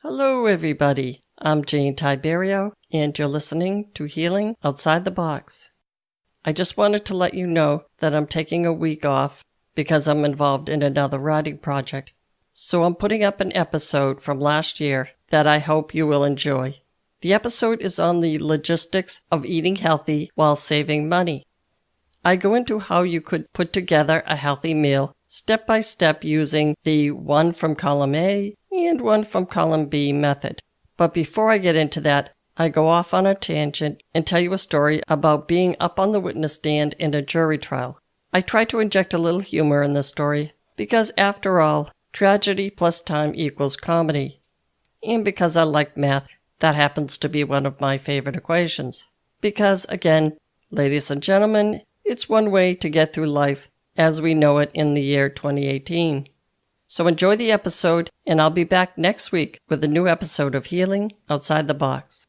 Hello, everybody. I'm Jane Tiberio, and you're listening to Healing Outside the Box. I just wanted to let you know that I'm taking a week off because I'm involved in another writing project. So I'm putting up an episode from last year that I hope you will enjoy. The episode is on the logistics of eating healthy while saving money. I go into how you could put together a healthy meal step by step using the one from column A and one from column B method. But before I get into that, I go off on a tangent and tell you a story about being up on the witness stand in a jury trial. I try to inject a little humor in the story because, after all, tragedy plus time equals comedy. And because I like math, that happens to be one of my favorite equations. Because, again, ladies and gentlemen, it's one way to get through life as we know it in the year 2018. So enjoy the episode, and I'll be back next week with a new episode of Healing Outside the Box.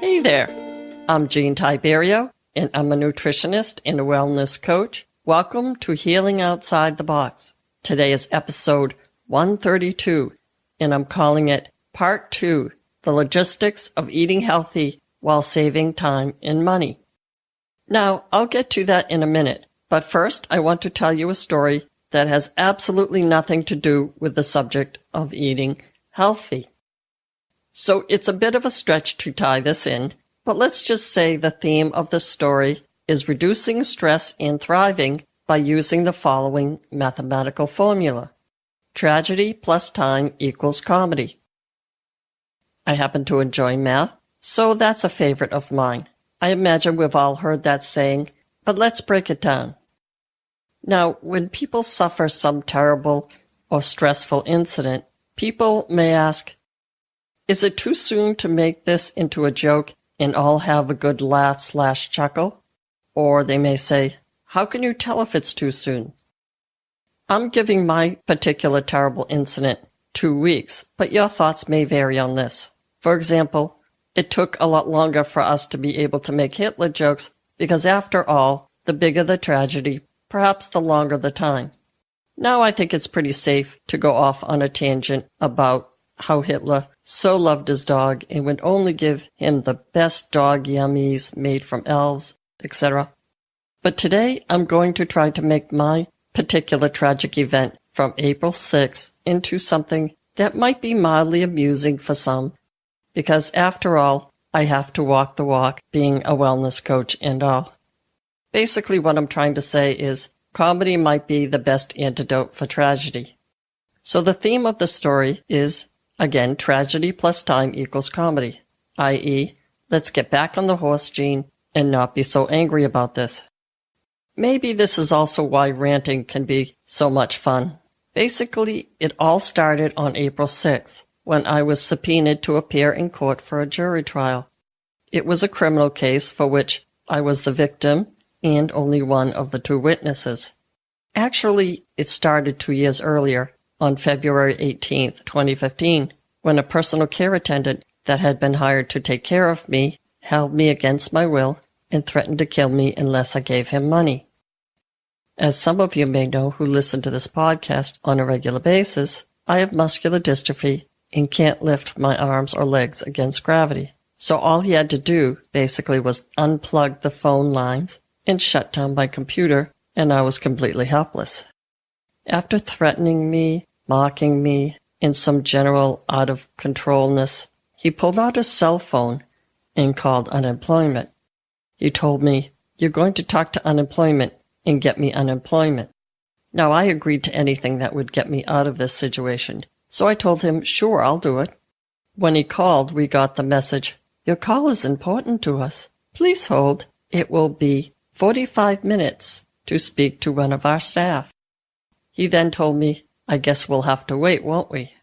Hey there, I'm Jane Tiberio, and I'm a nutritionist and a wellness coach. Welcome to Healing Outside the Box. Today is episode 132, and I'm calling it Part 2, The Logistics of Eating Healthy While Saving Time and Money. Now, I'll get to that in a minute, but first I want to tell you a story that has absolutely nothing to do with the subject of eating healthy. So it's a bit of a stretch to tie this in, but let's just say the theme of the story is reducing stress and thriving by using the following mathematical formula. Tragedy plus time equals comedy. I happen to enjoy math, so that's a favorite of mine. I imagine we've all heard that saying, but let's break it down. Now, when people suffer some terrible or stressful incident, people may ask, is it too soon to make this into a joke and all have a good laugh/chuckle? Or they may say, how can you tell if it's too soon? I'm giving my particular terrible incident 2 weeks, but your thoughts may vary on this. For example, it took a lot longer for us to be able to make Hitler jokes because, after all, the bigger the tragedy, perhaps the longer the time. Now I think it's pretty safe to go off on a tangent about how Hitler so loved his dog and would only give him the best dog yummies made from elves, etc. But today I'm going to try to make my particular tragic event from April 6th into something that might be mildly amusing for some, because after all, I have to walk the walk being a wellness coach and all. Basically what I'm trying to say is comedy might be the best antidote for tragedy. So the theme of the story is, again, tragedy plus time equals comedy, i.e., let's get back on the horse, Gene, and not be so angry about this. Maybe this is also why ranting can be so much fun. Basically, it all started on April 6th, when I was subpoenaed to appear in court for a jury trial. It was a criminal case for which I was the victim and only one of the 2 witnesses. Actually, it started 2 years earlier, on February 18th, 2015, when a personal care attendant that had been hired to take care of me held me against my will and threatened to kill me unless I gave him money. As some of you may know who listen to this podcast on a regular basis, I have muscular dystrophy and can't lift my arms or legs against gravity. So all he had to do basically was unplug the phone lines and shut down my computer, and I was completely helpless. After threatening me, mocking me, and some general out-of-controlness, he pulled out his cell phone and called unemployment. He told me, you're going to talk to unemployment and get me unemployment. Now, I agreed to anything that would get me out of this situation, so I told him, sure, I'll do it. When he called, we got the message, your call is important to us. Please hold. It will be 45 minutes to speak to one of our staff. He then told me, I guess we'll have to wait, won't we?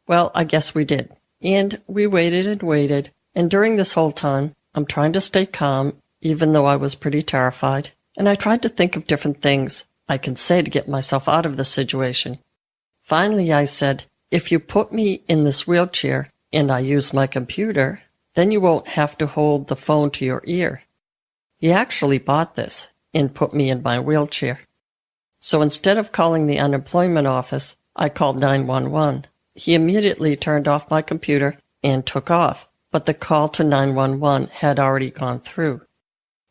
Well, I guess we did. And we waited, and during this whole time, I'm trying to stay calm, even though I was pretty terrified, and I tried to think of different things I can say to get myself out of this situation. Finally, I said, if you put me in this wheelchair and I use my computer, then you won't have to hold the phone to your ear. He actually bought this and put me in my wheelchair. So instead of calling the unemployment office, I called 911. He immediately turned off my computer and took off, but the call to 911 had already gone through.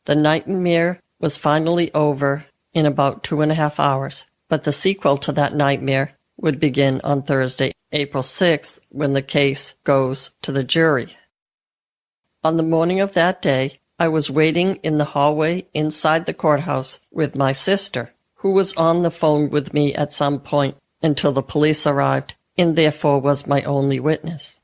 The nightmare was finally over in about 2.5 hours, but the sequel to that nightmare would begin on Thursday, April 6th, when the case goes to the jury. On the morning of that day, I was waiting in the hallway inside the courthouse with my sister, who was on the phone with me at some point until the police arrived, and therefore was my only witness.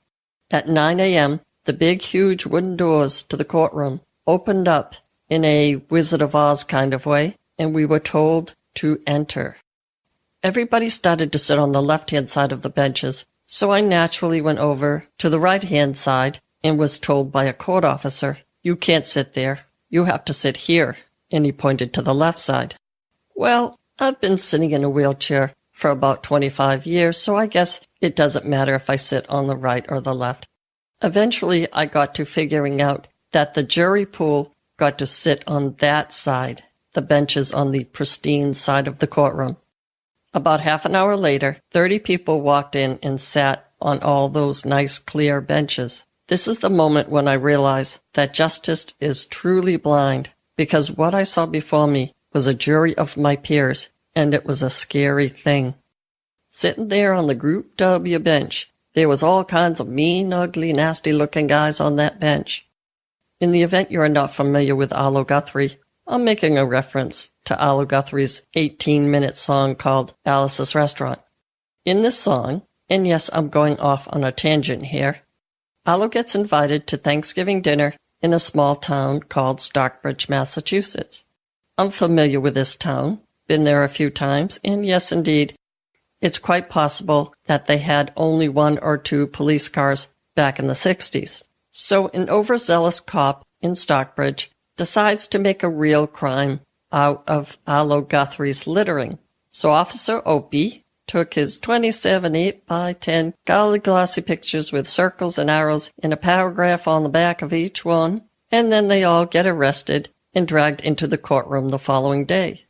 At 9 a.m., the big, huge wooden doors to the courtroom opened up in a Wizard of Oz kind of way, and we were told to enter. Everybody started to sit on the left-hand side of the benches, so I naturally went over to the right-hand side and was told by a court officer, "You can't sit there. You have to sit here," and he pointed to the left side. Well, I've been sitting in a wheelchair for about 25 years, so I guess it doesn't matter if I sit on the right or the left. Eventually, I got to figuring out that the jury pool got to sit on that side, the benches on the pristine side of the courtroom. About half an hour later, 30 people walked in and sat on all those nice, clear benches. This is the moment when I realized that justice is truly blind, because what I saw before me was a jury of my peers, and it was a scary thing. Sitting there on the Group W bench, there was all kinds of mean, ugly, nasty-looking guys on that bench. In the event you are not familiar with Arlo Guthrie, I'm making a reference to Arlo Guthrie's 18-minute song called Alice's Restaurant. In this song, and yes, I'm going off on a tangent here, Arlo gets invited to Thanksgiving dinner in a small town called Stockbridge, Massachusetts. I'm familiar with this town, been there a few times, and yes, indeed, it's quite possible that they had only 1 or 2 police cars back in the 60s. So an overzealous cop in Stockbridge decides to make a real crime out of Arlo Guthrie's littering. So Officer Opie took his 27 8x10 colored glossy pictures with circles and arrows and a paragraph on the back of each one, and then they all get arrested and dragged into the courtroom the following day.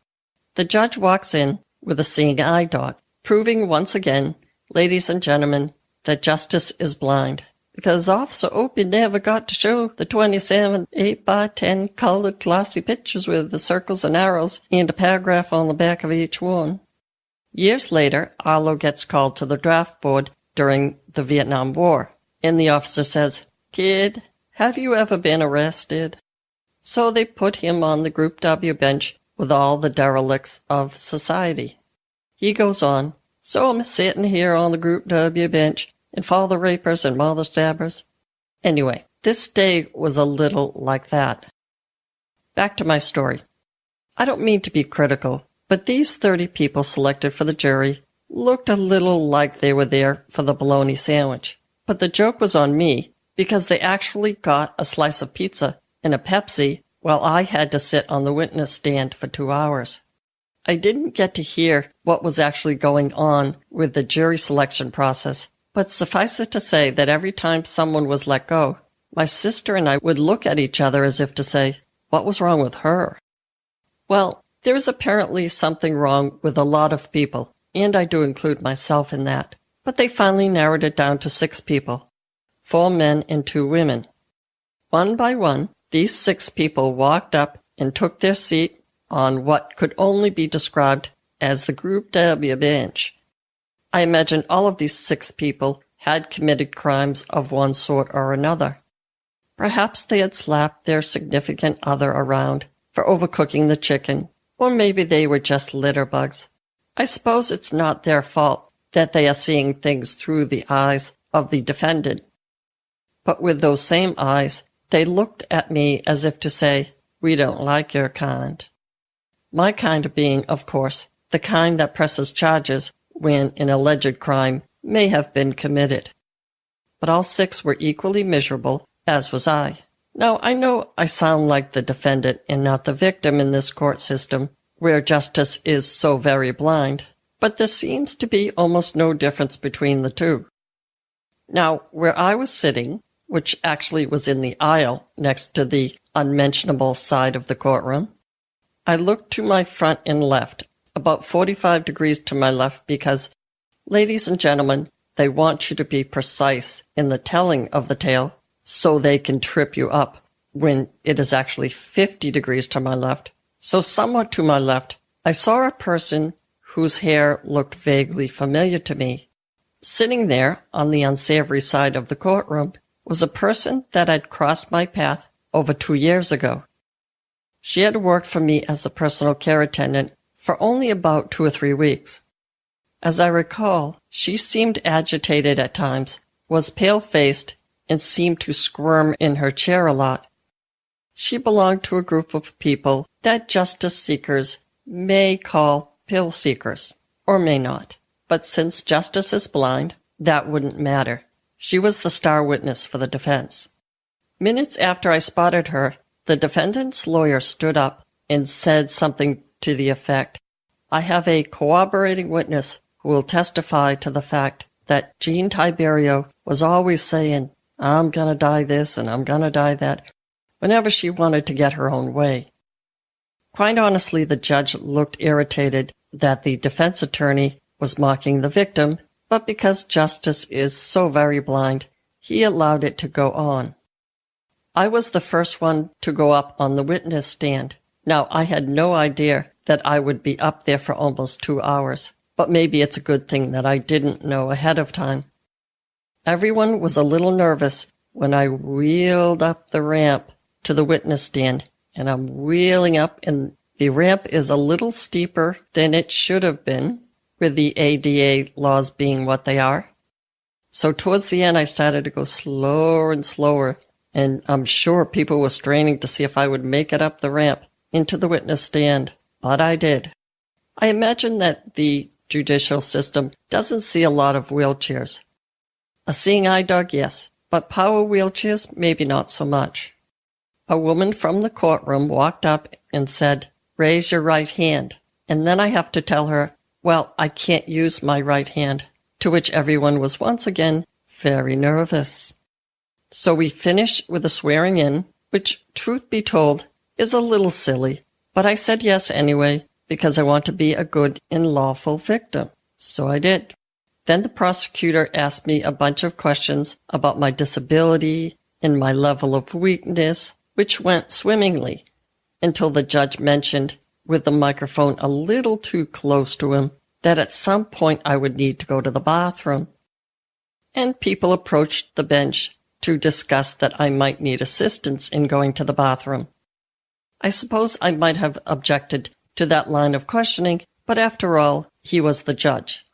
The judge walks in with a seeing eye dot, proving once again, ladies and gentlemen, that justice is blind, because Officer Opie never got to show the 27 8x10 colored glossy pictures with the circles and arrows and a paragraph on the back of each one. Years later, Arlo gets called to the draft board during the Vietnam War, and the officer says, "Kid, have you ever been arrested?" So they put him on the Group W bench with all the derelicts of society. He goes on, "So I'm sitting here on the Group W bench, and father rapers and mother stabbers." Anyway, this day was a little like that. Back to my story. I don't mean to be critical, but these 30 people selected for the jury looked a little like they were there for the bologna sandwich. But the joke was on me, because they actually got a slice of pizza and a Pepsi while I had to sit on the witness stand for 2 hours. I didn't get to hear what was actually going on with the jury selection process, but suffice it to say that every time someone was let go, my sister and I would look at each other as if to say, what was wrong with her? Well, there is apparently something wrong with a lot of people, and I do include myself in that, but they finally narrowed it down to 6 people, 4 men and 2 women. One by one, these 6 people walked up and took their seat on what could only be described as the Group W bench. I imagine all of these 6 people had committed crimes of one sort or another. Perhaps they had slapped their significant other around for overcooking the chicken, or maybe they were just litter bugs. I suppose it's not their fault that they are seeing things through the eyes of the defendant. But with those same eyes, they looked at me as if to say, "We don't like your kind." My kind being, of course, the kind that presses charges when an alleged crime may have been committed. But all 6 were equally miserable, as was I. Now, I know I sound like the defendant and not the victim in this court system, where justice is so very blind, but there seems to be almost no difference between the two. Now, where I was sitting, which actually was in the aisle next to the unmentionable side of the courtroom. I looked to my front and left, about 45 degrees to my left, because, ladies and gentlemen, they want you to be precise in the telling of the tale so they can trip you up when it is actually 50 degrees to my left. So somewhat to my left, I saw a person whose hair looked vaguely familiar to me. Sitting there on the unsavory side of the courtroom was a person that had crossed my path over 2 years ago. She had worked for me as a personal care attendant for only about 2 or 3 weeks. As I recall, she seemed agitated at times, was pale-faced, and seemed to squirm in her chair a lot. She belonged to a group of people that justice seekers may call pill seekers, or may not. But since justice is blind, that wouldn't matter. She was the star witness for the defense. Minutes after I spotted her, the defendant's lawyer stood up and said something to the effect, "I have a corroborating witness who will testify to the fact that Jean Tiberio was always saying, 'I'm gonna die this and I'm gonna die that,' whenever she wanted to get her own way." Quite honestly, the judge looked irritated that the defense attorney was mocking the victim, but because justice is so very blind, he allowed it to go on. I was the first one to go up on the witness stand. Now, I had no idea that I would be up there for almost 2 hours, but maybe it's a good thing that I didn't know ahead of time. Everyone was a little nervous when I wheeled up the ramp to the witness stand, and I'm wheeling up, and the ramp is a little steeper than it should have been, with the ADA laws being what they are. So towards the end, I started to go slower and slower, and I'm sure people were straining to see if I would make it up the ramp into the witness stand, but I did. I imagine that the judicial system doesn't see a lot of wheelchairs. A seeing eye dog, yes, but power wheelchairs, maybe not so much. A woman from the courtroom walked up and said, "Raise your right hand," and then I have to tell her, well, I can't use my right hand, to which everyone was once again very nervous. So we finished with a swearing in, which, truth be told, is a little silly, but I said yes anyway, because I want to be a good and lawful victim. So I did. Then the prosecutor asked me a bunch of questions about my disability and my level of weakness, which went swimmingly, until the judge mentioned, with the microphone a little too close to him, that at some point I would need to go to the bathroom. And people approached the bench to discuss that I might need assistance in going to the bathroom. I suppose I might have objected to that line of questioning, but after all, he was the judge.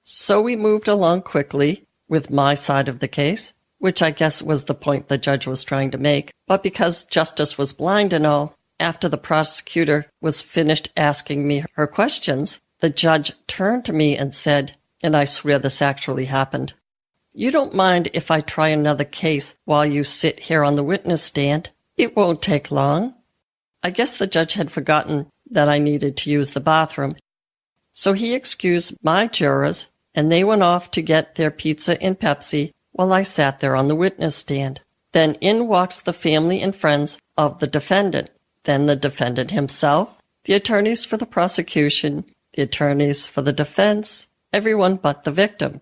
So we moved along quickly with my side of the case, which I guess was the point the judge was trying to make, but because justice was blind and all, after the prosecutor was finished asking me her questions, the judge turned to me and said, and I swear this actually happened, "You don't mind if I try another case while you sit here on the witness stand? It won't take long." I guess the judge had forgotten that I needed to use the bathroom, so he excused my jurors, and they went off to get their pizza and Pepsi while I sat there on the witness stand. Then in walks the family and friends of the defendant, then the defendant himself, the attorneys for the prosecution, the attorneys for the defense, everyone but the victim.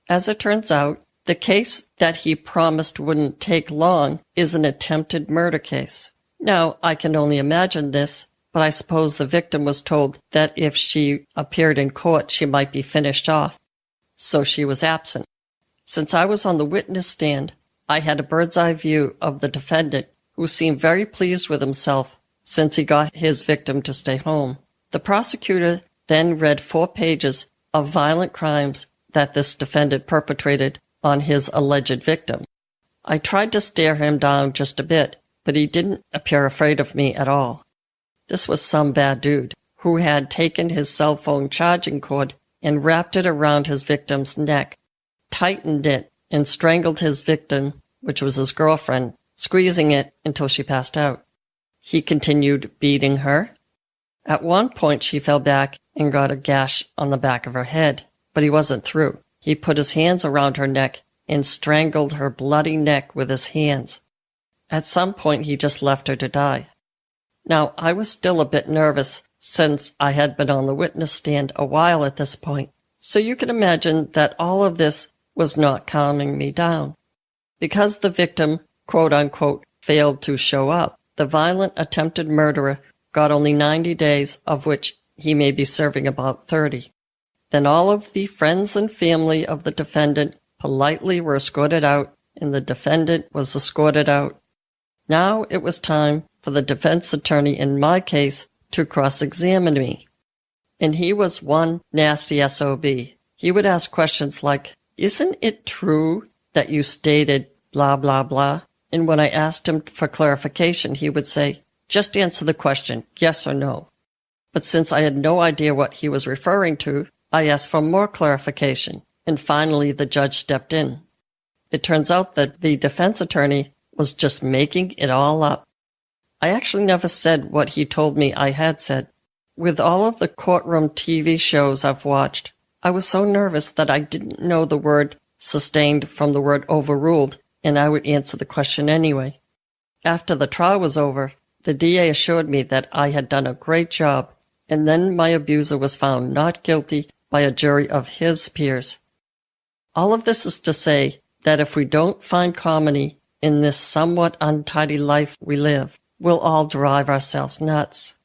As it turns out, the case that he promised wouldn't take long is an attempted murder case. Now, I can only imagine this, but I suppose the victim was told that if she appeared in court, she might be finished off. So she was absent. Since I was on the witness stand, I had a bird's-eye view of the defendant, who seemed very pleased with himself since he got his victim to stay home. The prosecutor then read 4 pages of violent crimes that this defendant perpetrated on his alleged victim. I tried to stare him down just a bit, but he didn't appear afraid of me at all. This was some bad dude who had taken his cell phone charging cord and wrapped it around his victim's neck, tightened it, and strangled his victim, which was his girlfriend, squeezing it until she passed out. He continued beating her. At one point she fell back and got a gash on the back of her head, but he wasn't through. He put his hands around her neck and strangled her bloody neck with his hands. At some point, he just left her to die. Now, I was still a bit nervous since I had been on the witness stand a while at this point, so you can imagine that all of this was not calming me down. Because the victim, quote-unquote, failed to show up, the violent attempted murderer got only 90 days, of which he may be serving about 30. Then all of the friends and family of the defendant politely were escorted out, and the defendant was escorted out. Now it was time for the defense attorney in my case to cross-examine me. And he was one nasty SOB. He would ask questions like, "Isn't it true that you stated blah, blah, blah?" And when I asked him for clarification, he would say, "Just answer the question, yes or no." But since I had no idea what he was referring to, I asked for more clarification, and finally the judge stepped in. It turns out that the defense attorney was just making it all up. I actually never said what he told me I had said. With all of the courtroom TV shows I've watched, I was so nervous that I didn't know the word sustained from the word overruled, and I would answer the question anyway. After the trial was over, the DA assured me that I had done a great job, and then my abuser was found not guilty by a jury of his peers. All of this is to say that if we don't find comedy in this somewhat untidy life we live, we'll all drive ourselves nuts.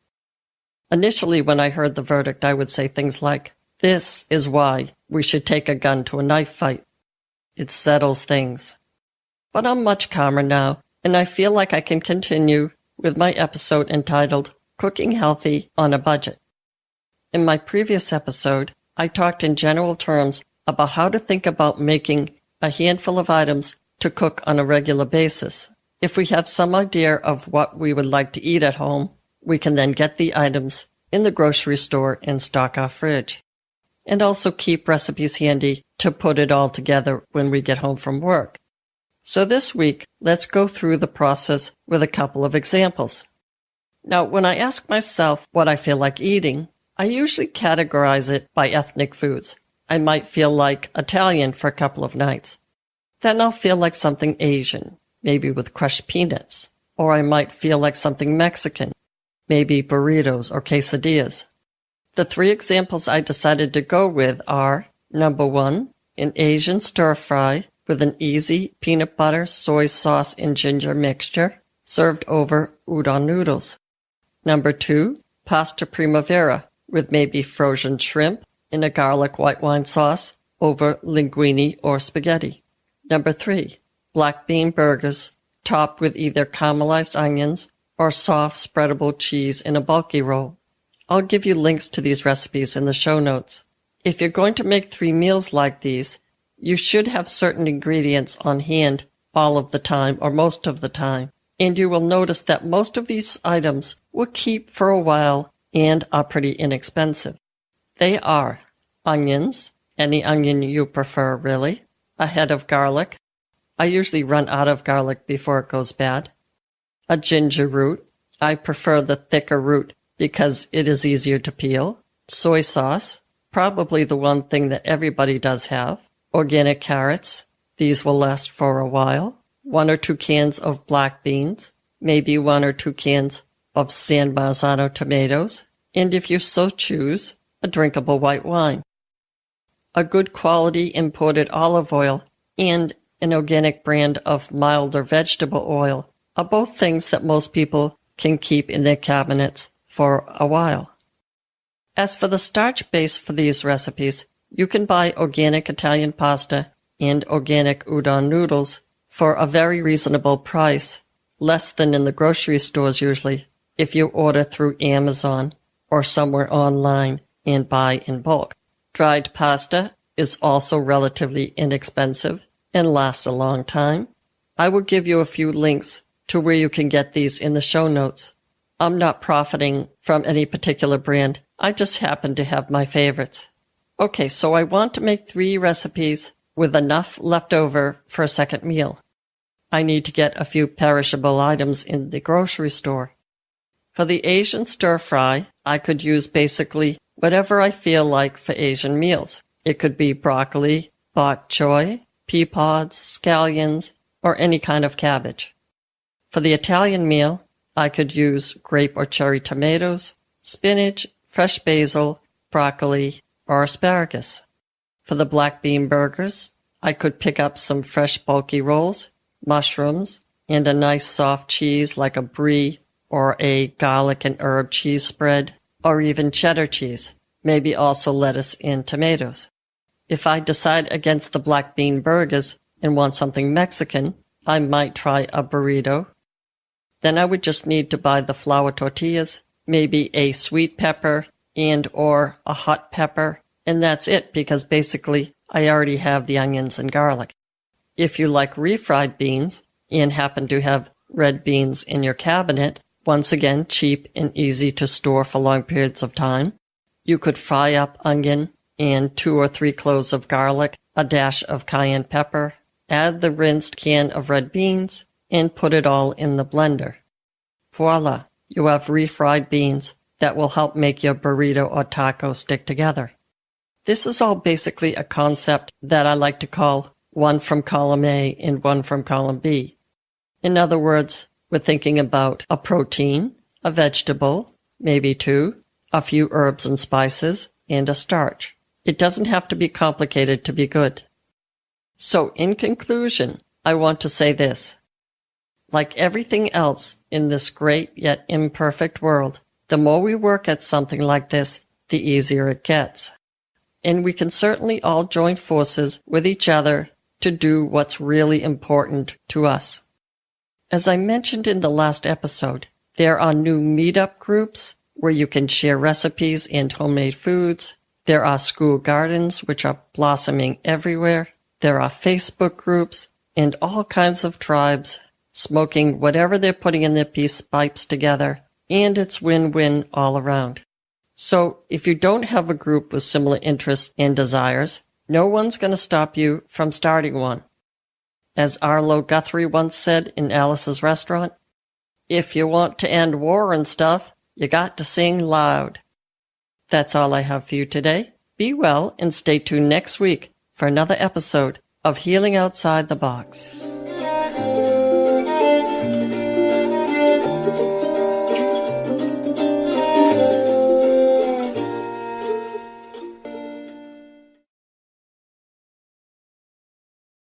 Initially, when I heard the verdict, I would say things like, "This is why we should take a gun to a knife fight. It settles things." But I'm much calmer now, and I feel like I can continue with my episode entitled Cooking Healthy on a Budget. In my previous episode, I talked in general terms about how to think about making a handful of items to cook on a regular basis. If we have some idea of what we would like to eat at home, we can then get the items in the grocery store and stock our fridge. And also keep recipes handy to put it all together when we get home from work. So this week, let's go through the process with a couple of examples. Now, when I ask myself what I feel like eating, I usually categorize it by ethnic foods. I might feel like Italian for a couple of nights. Then I'll feel like something Asian, maybe with crushed peanuts. Or I might feel like something Mexican, maybe burritos or quesadillas. The three examples I decided to go with are, number 1, an Asian stir-fry with an easy peanut butter, soy sauce, and ginger mixture served over udon noodles. Number 2, pasta primavera with maybe frozen shrimp in a garlic white wine sauce over linguine or spaghetti. Number 3, black bean burgers topped with either caramelized onions or soft spreadable cheese in a bulky roll. I'll give you links to these recipes in the show notes. If you're going to make 3 meals like these, you should have certain ingredients on hand all of the time or most of the time, and you will notice that most of these items will keep for a while and are pretty inexpensive. They are onions, any onion you prefer really, a head of garlic. I usually run out of garlic before it goes bad. A ginger root. I prefer the thicker root because it is easier to peel. Soy sauce, probably the one thing that everybody does have. Organic carrots. These will last for a while. 1 or 2 cans of black beans. Maybe 1 or 2 cans of San Marzano tomatoes. And if you so choose, a drinkable white wine. A good quality imported olive oil and an organic brand of milder vegetable oil are both things that most people can keep in their cabinets for a while. As for the starch base for these recipes, you can buy organic Italian pasta and organic udon noodles for a very reasonable price, less than in the grocery stores usually, if you order through Amazon or somewhere online and buy in bulk. Dried pasta is also relatively inexpensive and lasts a long time. I will give you a few links to where you can get these in the show notes. I'm not profiting from any particular brand. I just happen to have my favorites. Okay, so I want to make 3 recipes with enough left over for a second meal. I need to get a few perishable items in the grocery store. For the Asian stir-fry, I could use basically whatever I feel like for Asian meals. It could be broccoli, bok choy, pea pods, scallions, or any kind of cabbage. For the Italian meal, I could use grape or cherry tomatoes, spinach, fresh basil, broccoli, or asparagus. For the black bean burgers, I could pick up some fresh bulky rolls, mushrooms, and a nice soft cheese like a brie or a garlic and herb cheese spread, or even cheddar cheese, maybe also lettuce and tomatoes. If I decide against the black bean burgers and want something Mexican, I might try a burrito. Then I would just need to buy the flour tortillas, maybe a sweet pepper and or a hot pepper, and that's it because basically I already have the onions and garlic. If you like refried beans and happen to have red beans in your cabinet, once again cheap and easy to store for long periods of time, you could fry up onion and 2 or 3 cloves of garlic, a dash of cayenne pepper, add the rinsed can of red beans, and put it all in the blender. Voila, you have refried beans that will help make your burrito or taco stick together. This is all basically a concept that I like to call one from column A and one from column B. In other words, we're thinking about a protein, a vegetable, maybe 2, a few herbs and spices, and a starch. It doesn't have to be complicated to be good. So in conclusion, I want to say this. Like everything else in this great yet imperfect world, the more we work at something like this, the easier it gets. And we can certainly all join forces with each other to do what's really important to us. As I mentioned in the last episode, there are new meetup groups where you can share recipes and homemade foods. There are school gardens which are blossoming everywhere. There are Facebook groups and all kinds of tribes smoking whatever they're putting in their peace pipes together, and it's win-win all around. So if you don't have a group with similar interests and desires, no one's going to stop you from starting one. As Arlo Guthrie once said in Alice's Restaurant, if you want to end war and stuff, you got to sing loud. That's all I have for you today. Be well and stay tuned next week for another episode of Healing Outside the Box.